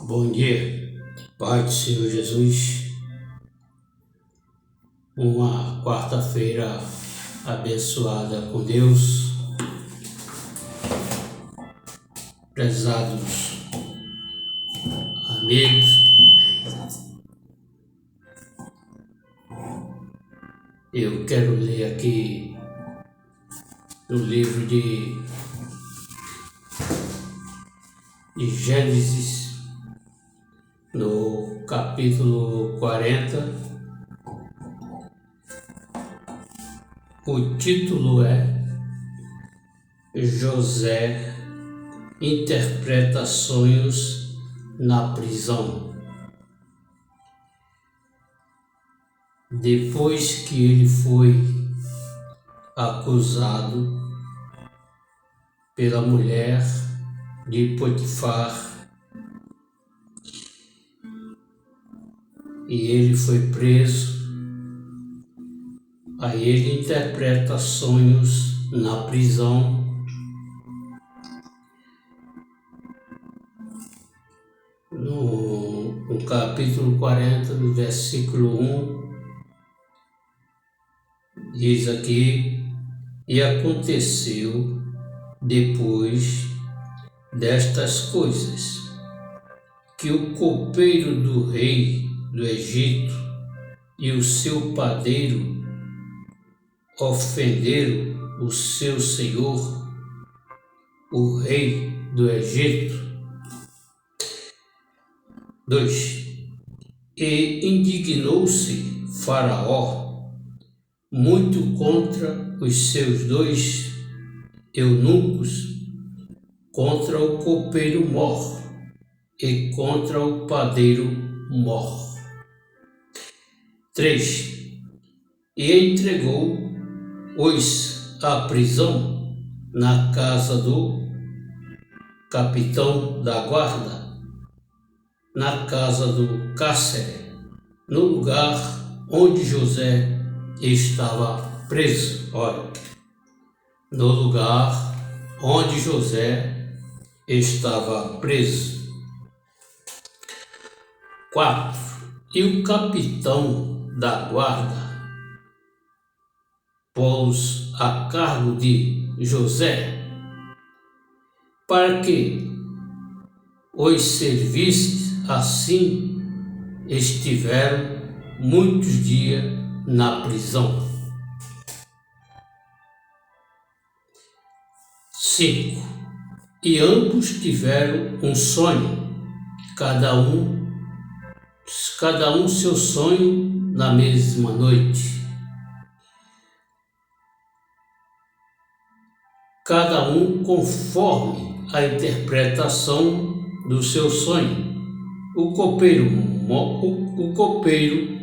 Bom dia, Pai do Senhor Jesus. Uma quarta-feira abençoada com Deus. Prezados amigos, eu quero ler aqui no livro de Gênesis, no capítulo 40, o título é José interpreta sonhos na prisão. Depois que ele foi acusado pela mulher de Potifar, e ele foi preso, aí ele interpreta sonhos na prisão. No capítulo 40, no versículo 1, diz aqui: e aconteceu depois destas coisas, que o copeiro do rei do Egito e o seu padeiro ofenderam o seu senhor, o rei do Egito. 2. E indignou-se Faraó muito contra os seus dois eunucos, contra o copeiro Mor e contra o padeiro Mor. 3. E entregou-os à prisão na casa do capitão da guarda, na casa do cárcere, no lugar onde José estava preso. Olha, no lugar onde José estava preso. 4. E o capitão da guarda pôs a cargo de José, para que os servisse. Assim estiveram muitos dias na prisão. 5. E ambos tiveram um sonho, cada um seu sonho na mesma noite. Cada um conforme a interpretação do seu sonho. O copeiro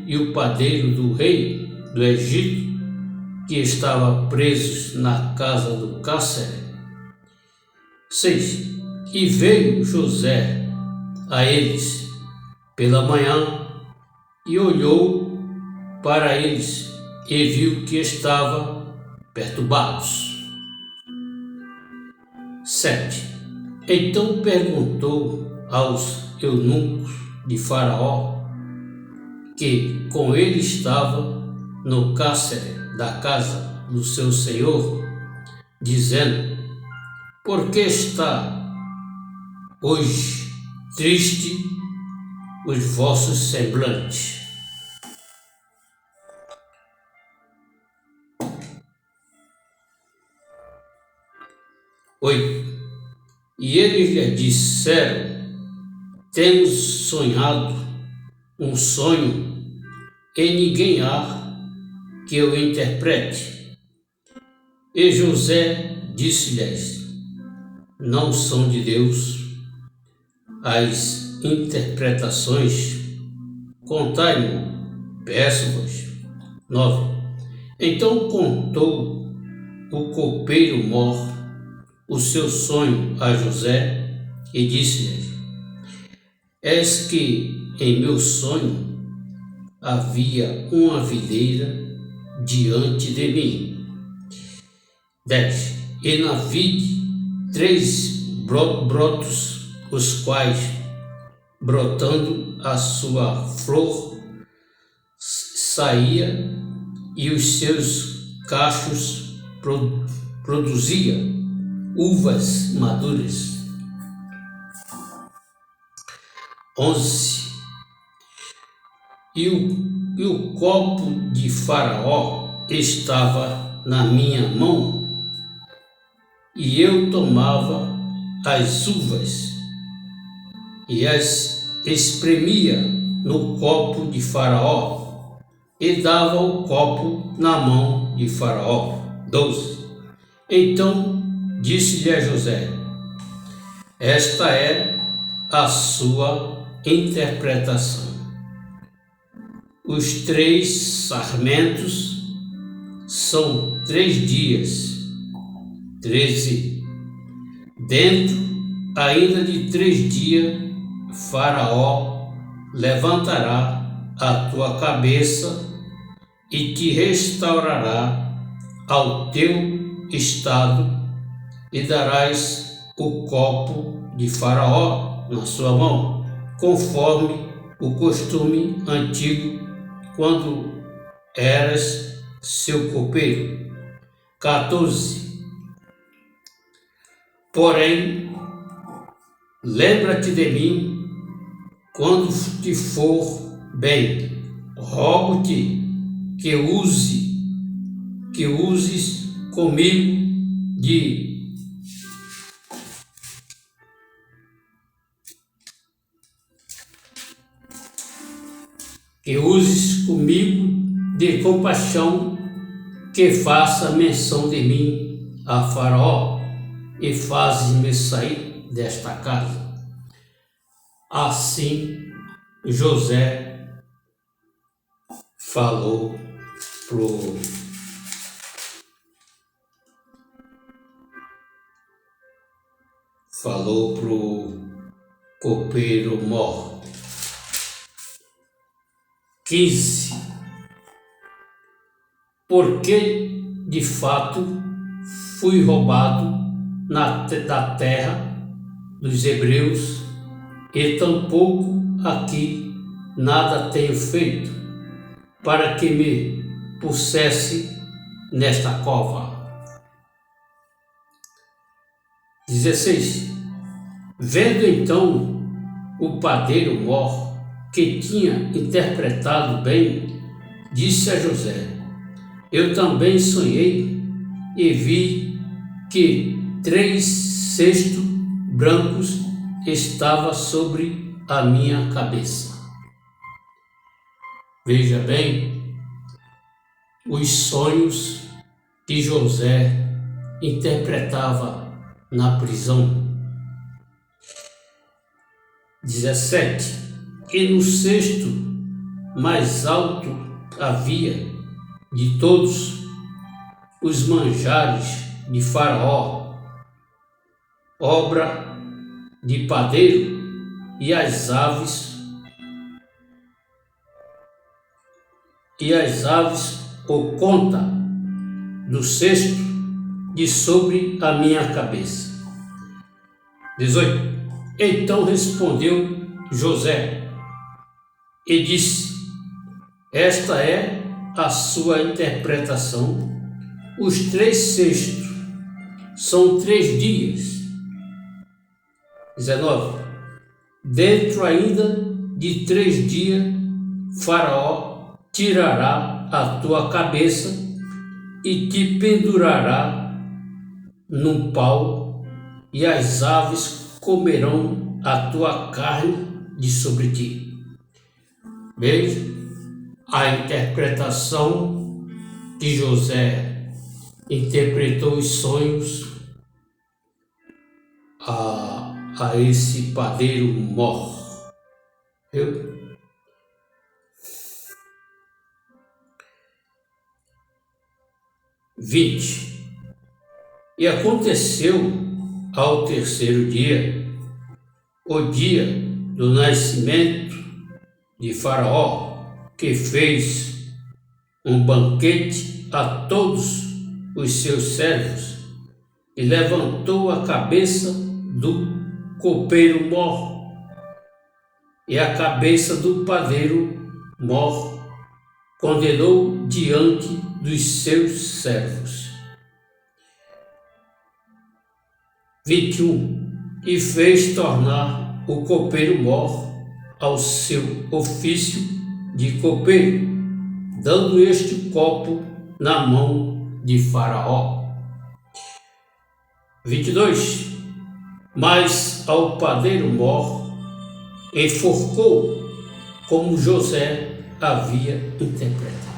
e o padeiro do rei do Egito, que estava presos na casa do cárcere. 6. E veio José a eles pela manhã e olhou para eles e viu que estavam perturbados. 7. Então perguntou aos eunucos de Faraó, que com ele estava no cárcere da casa do seu senhor, dizendo: por que está hoje triste os vossos semblantes? 8. E eles lhe disseram: temos sonhado um sonho e ninguém há que o interprete. E José disse-lhes: não são de Deus as interpretações? Contai-me, peço-vos. 9. Então contou o copeiro Mor o seu sonho a José e disse-lhes: eis que em meu sonho havia uma videira diante de mim. 10. E na vide 3 brotos, os quais brotando a sua flor, saía e os seus cachos produzia uvas maduras. 11. E o copo de Faraó estava na minha mão, e eu tomava as uvas e as espremia no copo de Faraó e dava o copo na mão de Faraó. 12. Então disse-lhe a José: esta é a sua interpretação. Os 3 sarmentos são 3 dias. 13. Dentro ainda de 3 dias, Faraó levantará a tua cabeça e te restaurará ao teu estado, e darás o copo de Faraó na sua mão, conforme o costume antigo, quando eras seu copeiro. 14. Porém, lembra-te de mim quando te for bem. Rogo-te que uses comigo de compaixão, que faça menção de mim a Faraó, e fazes-me sair desta casa. Assim José falou pro copeiro mor. 15. Porque de fato fui roubado da terra dos hebreus, e tampouco aqui nada tenho feito para que me pusesse nesta cova. 16. Vendo então o padeiro mor que tinha interpretado bem, disse a José: eu também sonhei e vi que 3 cestos brancos estavam sobre a minha cabeça. Veja bem os sonhos que José interpretava na prisão. 17. E no cesto mais alto havia de todos os manjares de Faraó, obra de padeiro, e as aves por conta do cesto de sobre a minha cabeça. 18. Então respondeu José e disse: esta é a sua interpretação. Os 3 cestos são 3 dias. 19. Dentro ainda de 3 dias, Faraó tirará a tua cabeça e te pendurará num pau, e as aves comerão a tua carne de sobre ti. Veja a interpretação que José interpretou os sonhos a esse padeiro mor. Viu? E aconteceu ao 3º dia, o dia do nascimento de Faraó, que fez um banquete a todos os seus servos, e levantou a cabeça do copeiro mor e a cabeça do padeiro mor condenou diante dos seus servos. 21. E fez tornar o copeiro mor ao seu ofício de copeiro, dando este copo na mão de Faraó. 22. Mas ao padeiro mor enforcou, como José havia interpretado.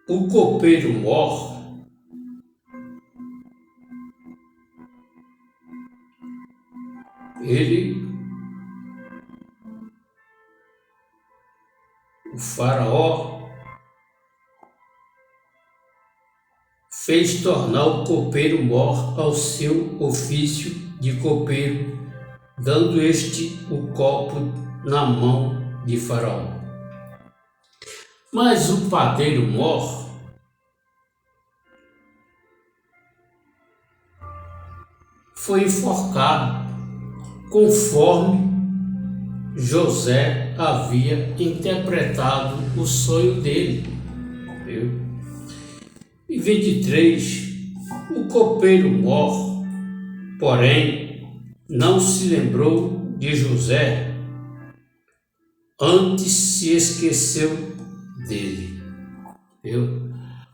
O copeiro mor o Faraó fez tornar o copeiro mor ao seu ofício de copeiro, dando este o copo na mão de Faraó. Mas o padeiro mor foi enforcado, conforme José havia interpretado o sonho dele. E 23. O copeiro mor, porém, não se lembrou de José, antes se esqueceu dele.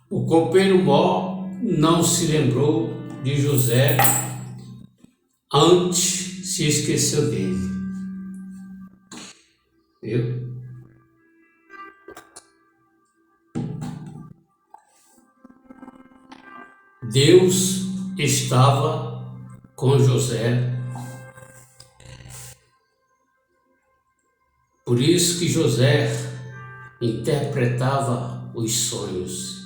O copeiro mor não se lembrou de José, antes se esqueceu dele. Deus estava com José. Por isso que José interpretava os sonhos.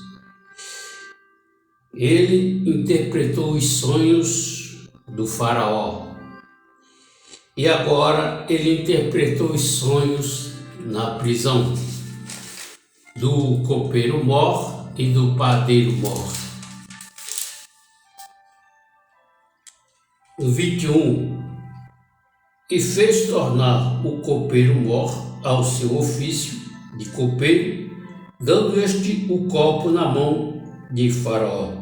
Ele interpretou os sonhos do Faraó. E agora ele interpretou os sonhos na prisão do copeiro mor e do padeiro mor. 21. E fez tornar o copeiro mor ao seu ofício de copeiro, dando este o copo na mão de Faraó.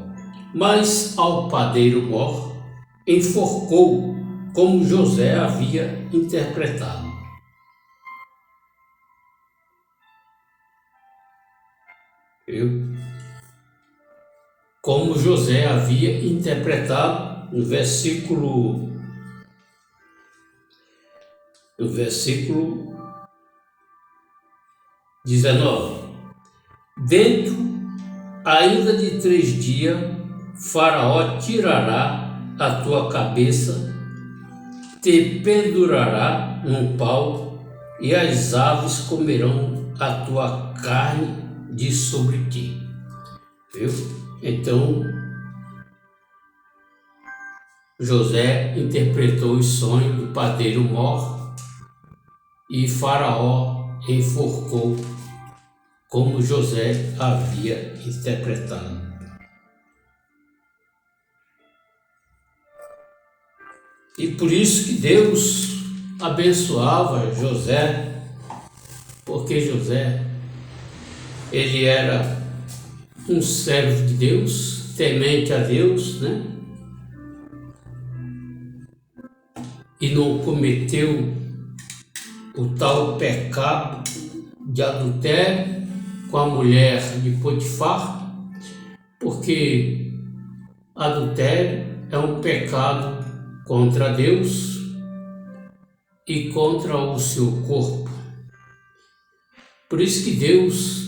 Mas ao padeiro mor enforcou, como José havia interpretado. Como José havia interpretado no versículo 19. Dentro ainda de 3 dias, Faraó tirará a tua cabeça, te pendurará num pau, e as aves comerão a tua carne de sobre ti. Então, José interpretou os sonhos do padeiro mor e Faraó enforcou, como José havia interpretado. E por isso que Deus abençoava José, porque José, ele era um servo de Deus, temente a Deus, e não cometeu o tal pecado de adultério com a mulher de Potifar, porque adultério é um pecado contra Deus e contra o seu corpo. Por isso que Deus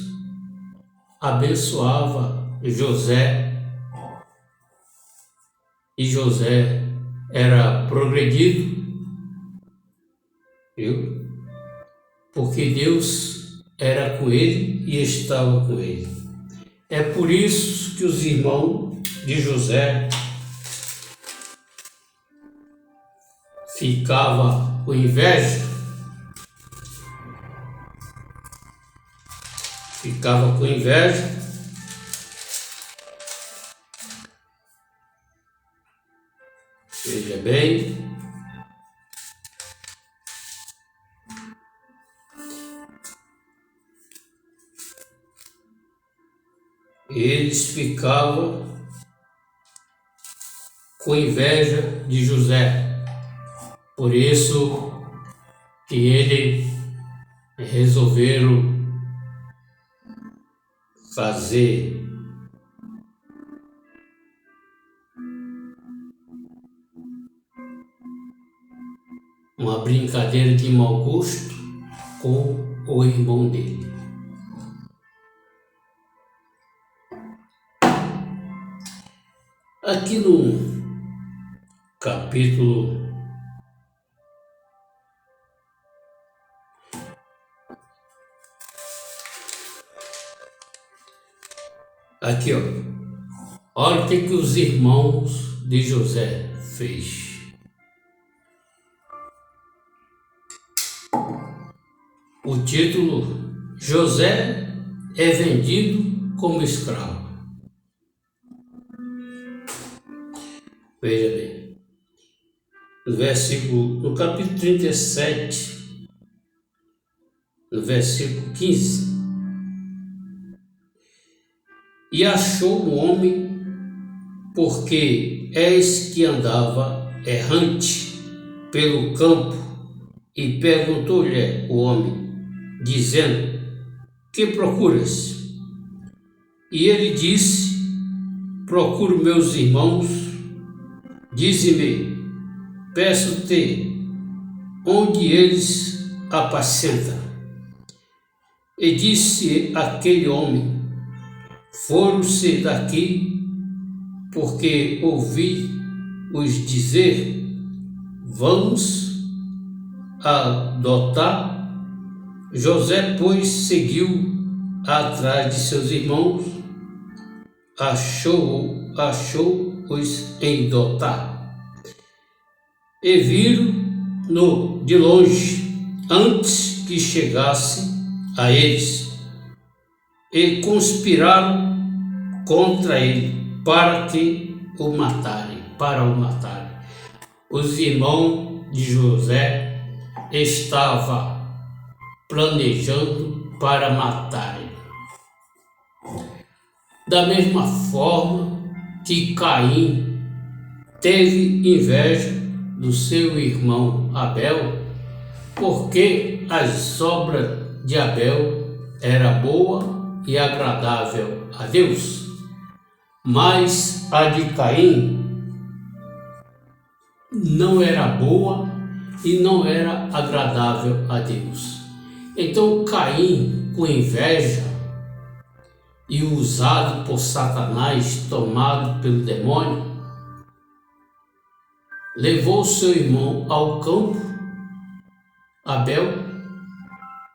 abençoava José, e José era progredido, porque Deus era com ele e estava com ele. É por isso que os irmãos de José ficavam com inveja, Veja bem, eles ficavam com inveja de José, por isso que eles resolveram fazer uma brincadeira de mau gosto com o irmão dele. Aqui no capítulo aqui, olha o que os irmãos de José fez. O título: José é vendido como escravo. Veja bem, no capítulo 37, no versículo 15, e achou um homem, porque eis que andava errante pelo campo, e perguntou-lhe o homem, dizendo: que procuras? E ele disse: procuro meus irmãos. Dize-me, peço-te, onde eles apacentam. E disse aquele homem: foram-se daqui, porque ouvi-os dizer: vamos adotar. José, pois, seguiu atrás de seus irmãos, achou-os em Dotá, e viram-no de longe, antes que chegasse a eles, e conspiraram contra ele para o matarem. Os irmãos de José estavam planejando para matarem. Da mesma forma que Caim teve inveja do seu irmão Abel, porque as obras de Abel era boa e agradável a Deus, mas a de Caim não era boa e não era agradável a Deus. Então Caim, com inveja e usado por Satanás, tomado pelo demônio, levou seu irmão ao campo, Abel,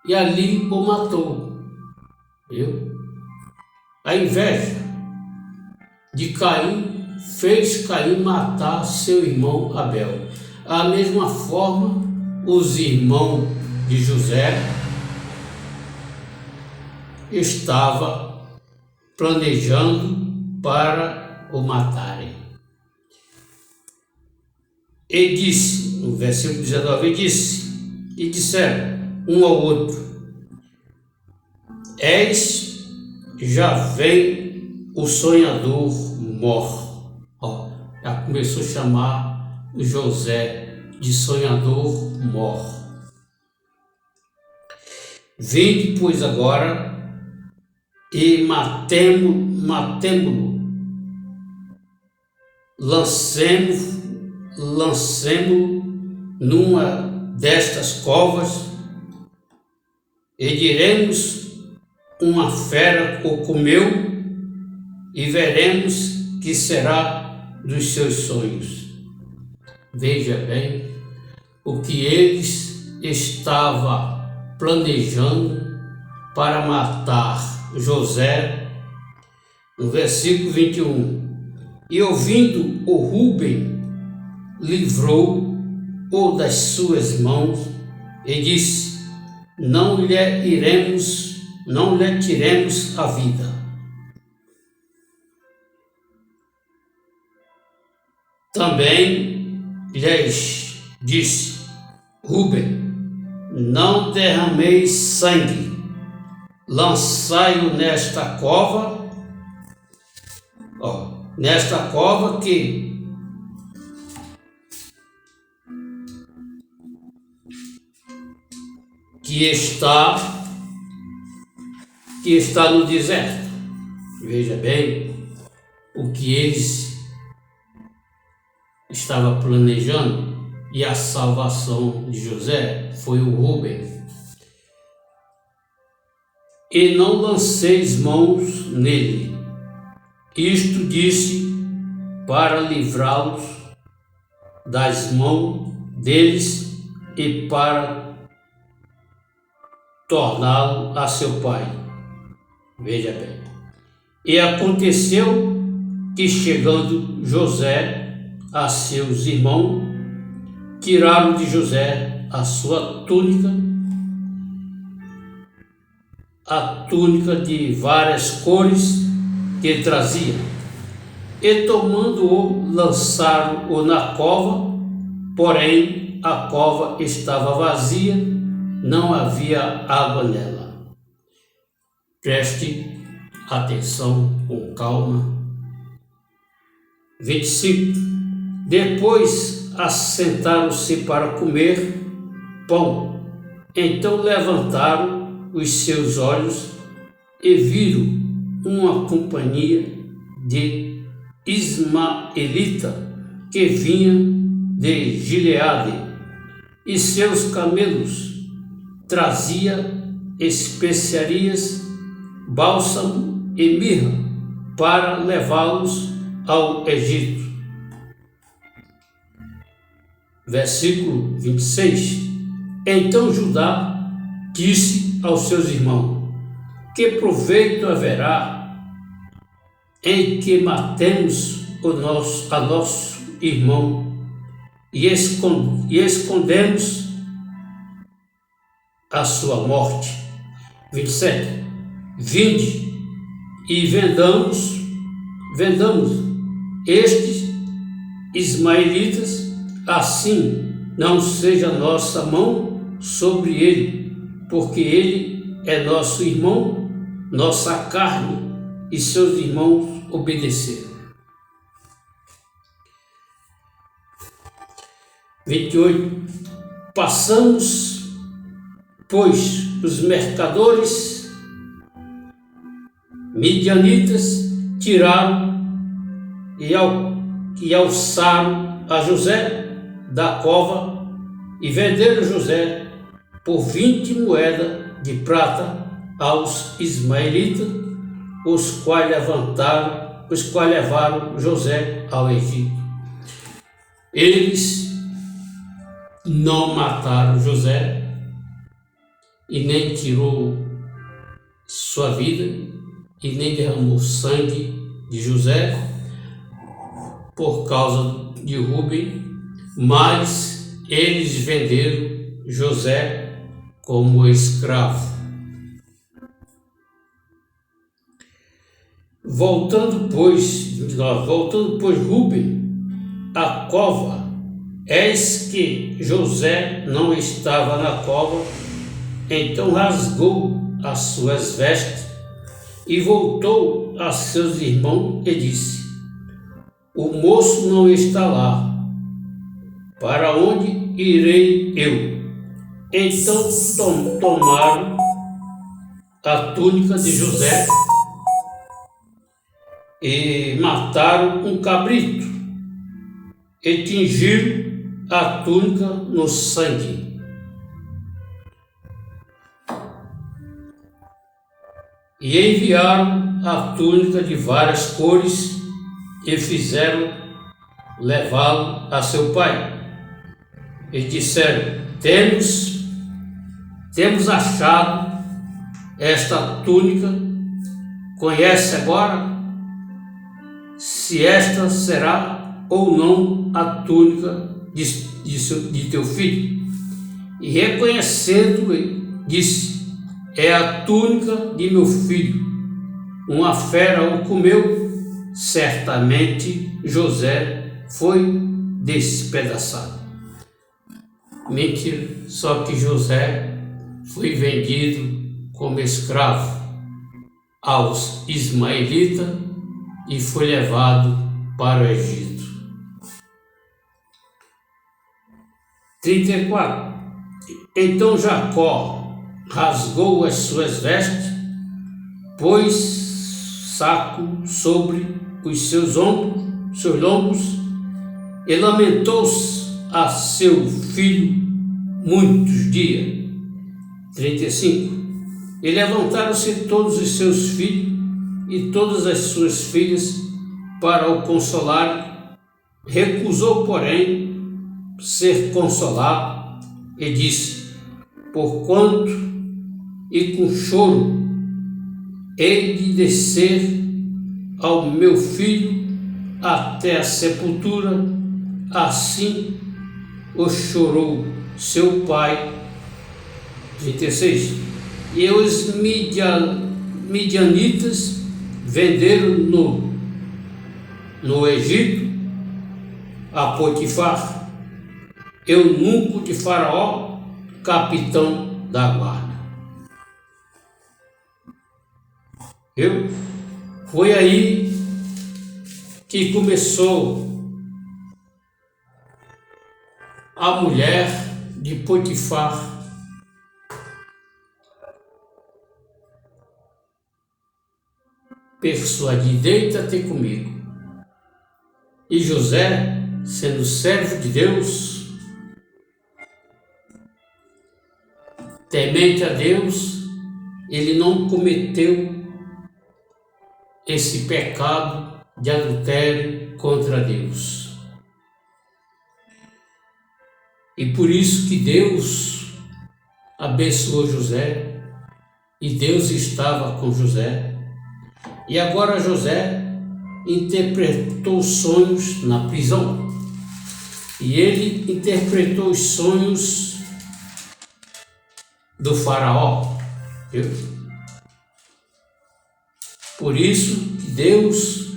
e ali o matou. Viu? A inveja de Caim fez Caim matar seu irmão Abel. Da mesma forma, os irmãos de José estavam planejando para o matarem. E disse, no versículo 19, e disseram um ao outro: eis, já vem o sonhador mor. Já começou a chamar José de sonhador mor. Vinde, pois, agora e matemo-lo, lancemo-lo numa destas covas, e diremos: uma fera o comeu, e veremos que será dos seus sonhos. Veja bem o que eles estavam planejando para matar José. No versículo 21, e ouvindo o Rúben, livrou-o das suas mãos e disse: não lhe tiremos a vida. Também lhes disse: Rúben, não derrameis sangue, lançai-o nesta cova, nesta cova que está no deserto. Veja bem o que eles estavam planejando, e a salvação de José foi o Rúben. E não lanceis mãos nele. Isto disse para livrá-los das mãos deles e para torná-lo a seu pai. Veja bem. E aconteceu que, chegando José a seus irmãos, tiraram de José a sua túnica, a túnica de várias cores que trazia, e tomando-o, lançaram-o na cova, porém a cova estava vazia, não havia água nela. Preste atenção com calma. 25. Depois assentaram-se para comer pão. Então levantaram os seus olhos e viram uma companhia de ismaelita que vinha de Gileade, e seus camelos trazia especiarias, bálsamo e mirra para levá-los ao Egito. Versículo 26. Então Judá disse aos seus irmãos: que proveito haverá em que matemos a nosso irmão e escondemos a sua morte? 27. Vinde e vendamos estes ismaelitas, assim não seja nossa mão sobre ele, porque ele é nosso irmão, nossa carne. E seus irmãos obedeceram. 28. Passamos, pois, os mercadores midianitas tiraram e alçaram a José da cova e venderam José por 20 moedas de prata aos ismaelitas, os quais levaram José ao Egito. Eles não mataram José e nem tirou sua vida e nem derramou sangue de José por causa de Rúben, mas eles venderam José como escravo. Voltando, pois, Rúben à cova, eis que José não estava na cova, então rasgou as suas vestes e voltou a seus irmãos e disse: o moço não está lá, para onde irei eu? Então tomaram a túnica de José e mataram um cabrito e tingiram a túnica no sangue. E enviaram a túnica de várias cores e fizeram levá-lo a seu pai. E disseram: temos achado esta túnica, conhece agora se esta será ou não a túnica de teu filho? E reconhecendo, disse: é a túnica de meu filho. Uma fera o comeu. Certamente José foi despedaçado. Mentira, só que José foi vendido como escravo aos ismaelitas e foi levado para o Egito. 34. Então Jacó rasgou as suas vestes, pôs saco sobre os seus lombos e lamentou-se a seu filho muitos dias. 35. E levantaram-se todos os seus filhos e todas as suas filhas para o consolar. Recusou, porém, ser consolado e disse: porquanto e com choro hei de descer ao meu filho até a sepultura. Assim o chorou seu pai. 36. E os midianitas venderam no Egito a Potifar, eunuco de Faraó, capitão da guarda. Foi aí que começou a mulher de Potifar persuadir: deita-te comigo. E José, sendo servo de Deus, temente a Deus, ele não cometeu esse pecado de adultério contra Deus. E por isso que Deus abençoou José, e Deus estava com José. E agora José interpretou sonhos na prisão. E ele interpretou os sonhos do faraó. Por isso que Deus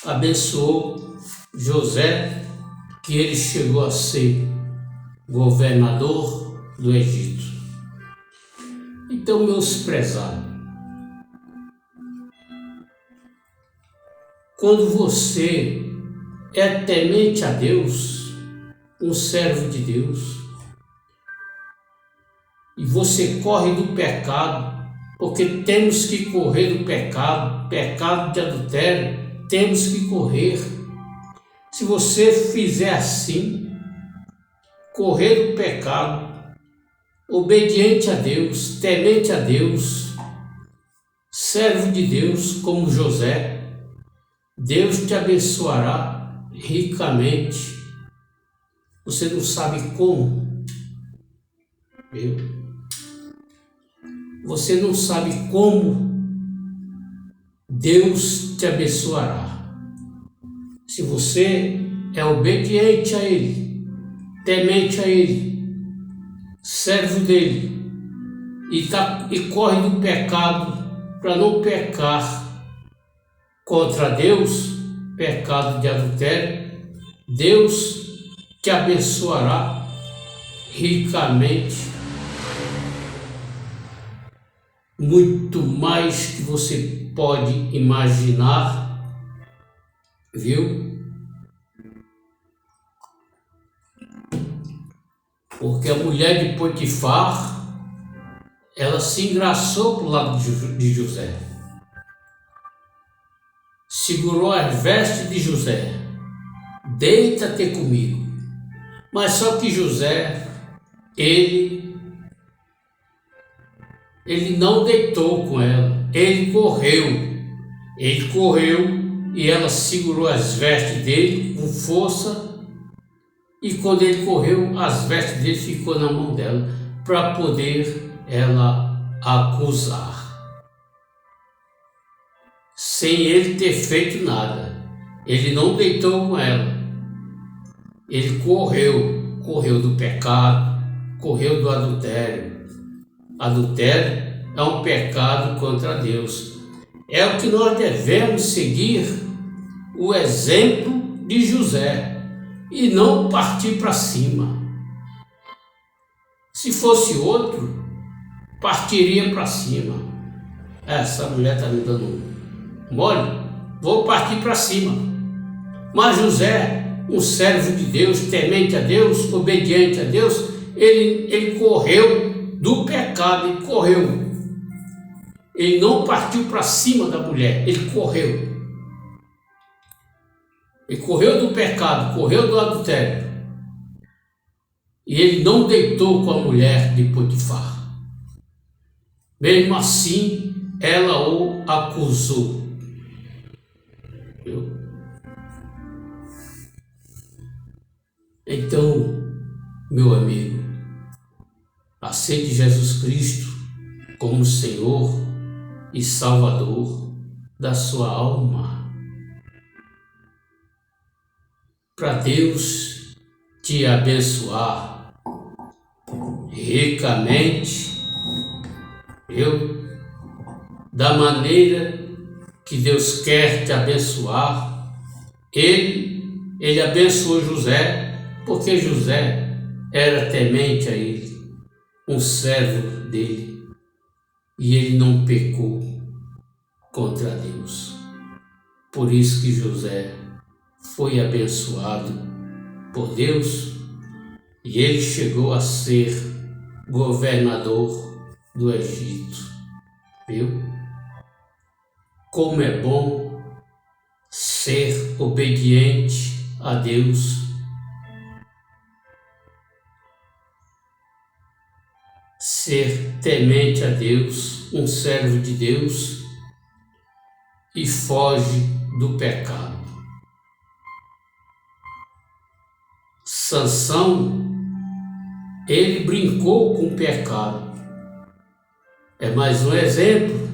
abençoou José, que ele chegou a ser governador do Egito. Então, meus prezados, quando você é temente a Deus, um servo de Deus, e você corre do pecado, porque temos que correr do pecado de adultério, temos que correr. Se você fizer assim, correr do pecado, obediente a Deus, temente a Deus, servo de Deus como José, Deus te abençoará ricamente. Você não sabe como, você não sabe como Deus te abençoará. Se você é obediente a Ele, temente a Ele, servo dele, e corre do pecado para não pecar contra Deus, pecado de adultério, Deus te abençoará ricamente, muito mais que você pode imaginar, viu? Porque a mulher de Potifar, ela se engraçou para o lado de José, segurou as vestes de José, deita-te comigo. Mas só que José, ele não deitou com ela, ele correu e ela segurou as vestes dele com força. E quando ele correu, as vestes dele ficou na mão dela, para poder ela acusar. Sem ele ter feito nada. Ele não deitou com ela. Ele correu do pecado, correu do adultério. Adultério é um pecado contra Deus. É o que nós devemos seguir o exemplo de José e não partir para cima. Se fosse outro, partiria para cima. Essa mulher está me dando mole, vou partir para cima. Mas José, um servo de Deus, temente a Deus, obediente a Deus, ele correu do pecado, ele correu. Ele não partiu para cima da mulher, ele correu. Ele correu do pecado, correu do adultério. E ele não deitou com a mulher de Potifar. Mesmo assim, ela o acusou. Viu? Então, meu amigo, aceite Jesus Cristo como Senhor e Salvador da sua alma. Para Deus te abençoar ricamente, da maneira que Deus quer te abençoar. Ele abençoou José, porque José era temente a ele, um servo dele, e ele não pecou contra Deus. Por isso que José foi abençoado por Deus e ele chegou a ser governador do Egito. Viu? Como é bom ser obediente a Deus. Ser temente a Deus, um servo de Deus, e foge do pecado. Sansão, ele brincou com o pecado. É mais um exemplo.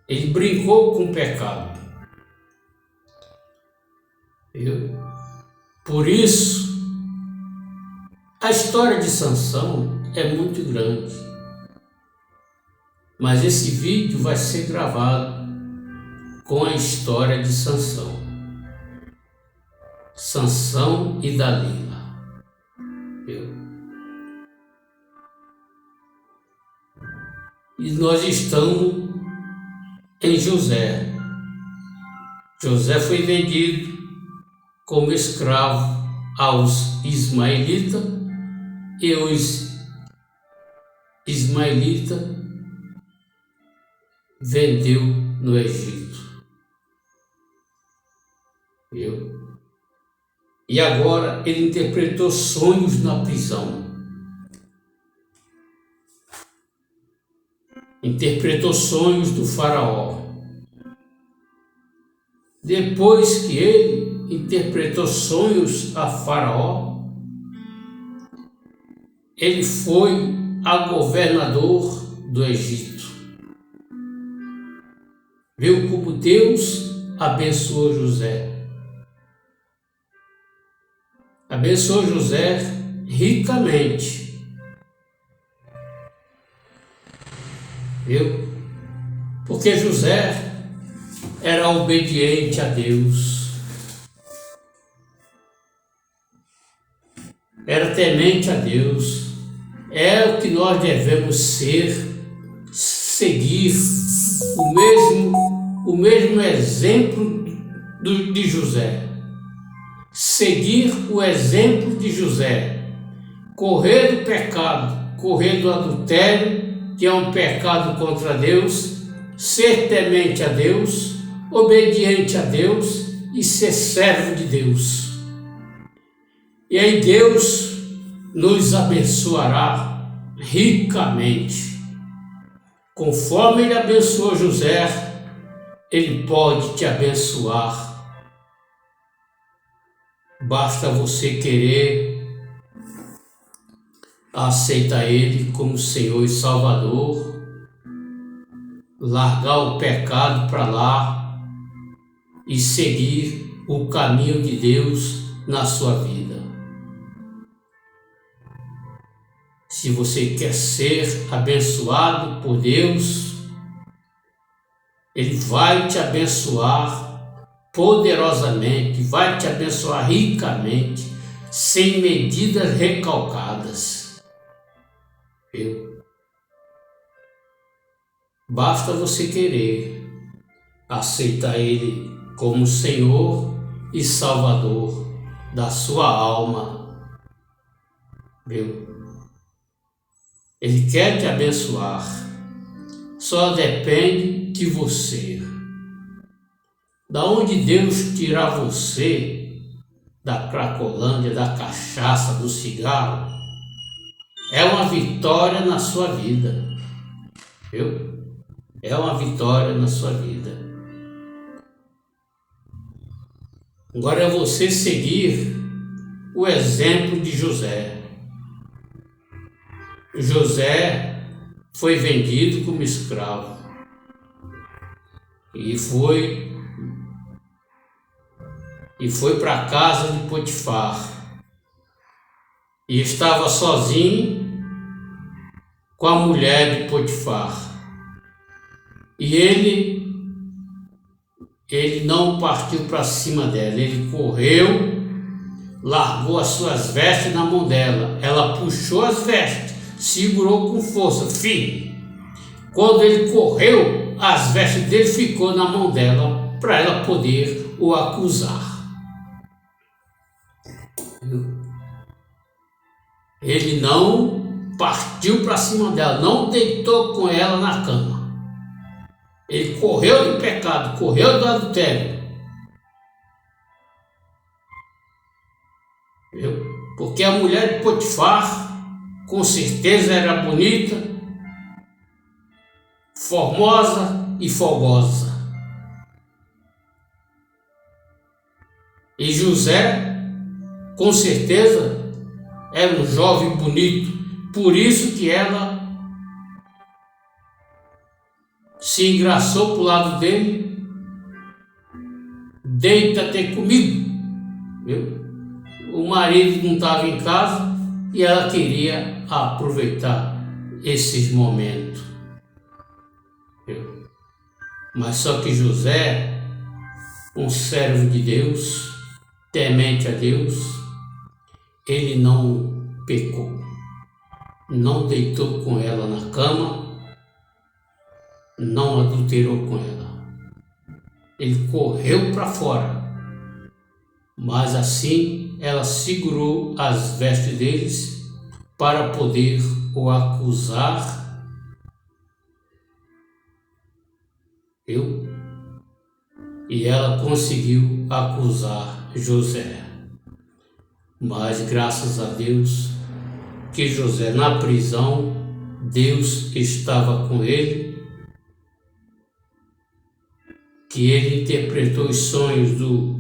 Ele brincou com o pecado. Por isso, a história de Sansão é muito grande. Mas esse vídeo vai ser gravado com a história de Sansão. Sansão e Dalila. E nós estamos em José. José foi vendido como escravo aos ismaelitas e os ismaelitas vendeu no Egito. E agora ele interpretou sonhos na prisão. Interpretou sonhos do faraó. Depois que ele interpretou sonhos a faraó, ele foi a governador do Egito. Viu como Deus abençoou José. Abençoou José ricamente. Viu? Porque José era obediente a Deus. Era temente a Deus. É o que nós devemos ser, seguir o mesmo exemplo de José. Seguir o exemplo de José. Correr do pecado, correr do adultério, que é um pecado contra Deus, ser temente a Deus, obediente a Deus e ser servo de Deus. E aí Deus nos abençoará ricamente. Conforme Ele abençoou José, Ele pode te abençoar. Basta você querer aceitar Ele como Senhor e Salvador, largar o pecado para lá e seguir o caminho de Deus na sua vida. Se você quer ser abençoado por Deus, Ele vai te abençoar poderosamente, vai te abençoar ricamente, sem medidas recalcadas. Viu? Basta você querer aceitar Ele como Senhor e Salvador da sua alma. Viu? Ele quer te abençoar, só depende de você. Da onde Deus tirar você da cracolândia, da cachaça, do cigarro, é uma vitória na sua vida, viu? É uma vitória na sua vida. Agora é você seguir o exemplo de José. José foi vendido como escravo e foi para a casa de Potifar e estava sozinho com a mulher de Potifar, e ele não partiu para cima dela, ele correu, largou as suas vestes na mão dela, ela puxou as vestes, segurou com força, firme. Quando ele correu, as vestes dele ficou na mão dela para ela poder o acusar. Ele não partiu para cima dela, não deitou com ela na cama. Ele correu do pecado, correu do adultério. Viu? Porque a mulher de Potifar, com certeza, era bonita, formosa e fogosa. E José, com certeza, era um jovem bonito, por isso que ela se engraçou para o lado dele, deita-te comigo, viu? O marido não estava em casa e ela queria aproveitar esses momentos, viu? Mas só que José, um servo de Deus, temente a Deus, ele não pecou, não deitou com ela na cama, não adulterou com ela. Ele correu para fora, mas assim ela segurou as vestes deles para poder o acusar. Viu? E ela conseguiu acusar José. Mas graças a Deus que José na prisão, Deus estava com ele, que ele interpretou os sonhos do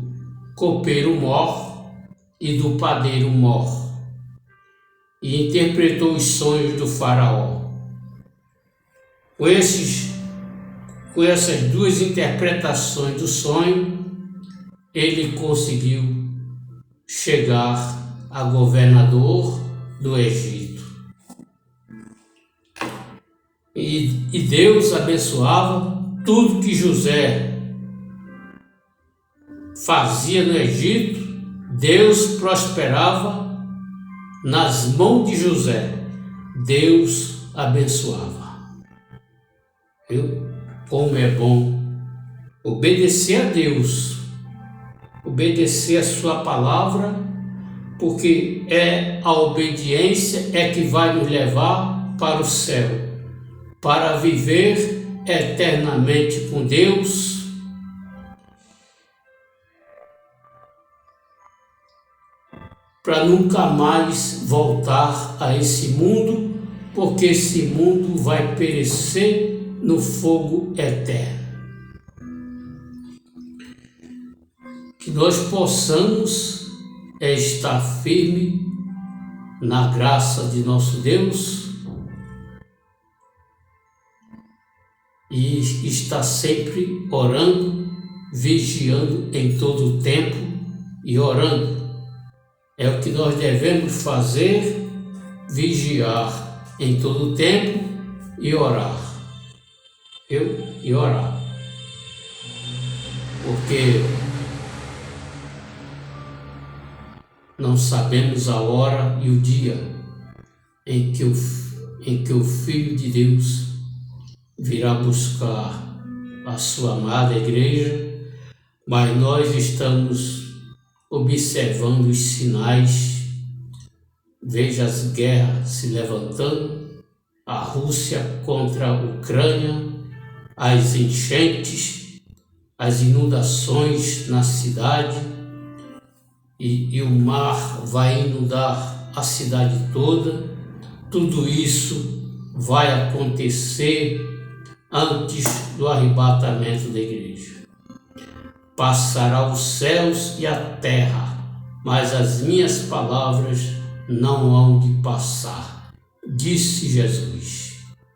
copeiro mor e do padeiro mor, e interpretou os sonhos do faraó. Com essas duas interpretações do sonho, ele conseguiu chegar a governador do Egito. E Deus abençoava tudo que José fazia no Egito. Deus prosperava nas mãos de José. Deus abençoava. Viu? Como é bom obedecer a Deus, obedecer a sua palavra, porque a obediência é que vai nos levar para o céu, para viver eternamente com Deus, para nunca mais voltar a esse mundo, porque esse mundo vai perecer no fogo eterno. Que nós possamos estar firme na graça de nosso Deus e estar sempre orando, vigiando em todo o tempo e orando. É o que nós devemos fazer, vigiar em todo o tempo e orar. E orar. Porque Não sabemos a hora e o dia em que o Filho de Deus virá buscar a sua amada igreja, mas nós estamos observando os sinais. Veja as guerras se levantando, a Rússia contra a Ucrânia, as enchentes, as inundações na cidade, e o mar vai inundar a cidade toda. Tudo isso vai acontecer antes do arrebatamento da igreja. Passará os céus e a terra, mas as minhas palavras não hão de passar, disse Jesus.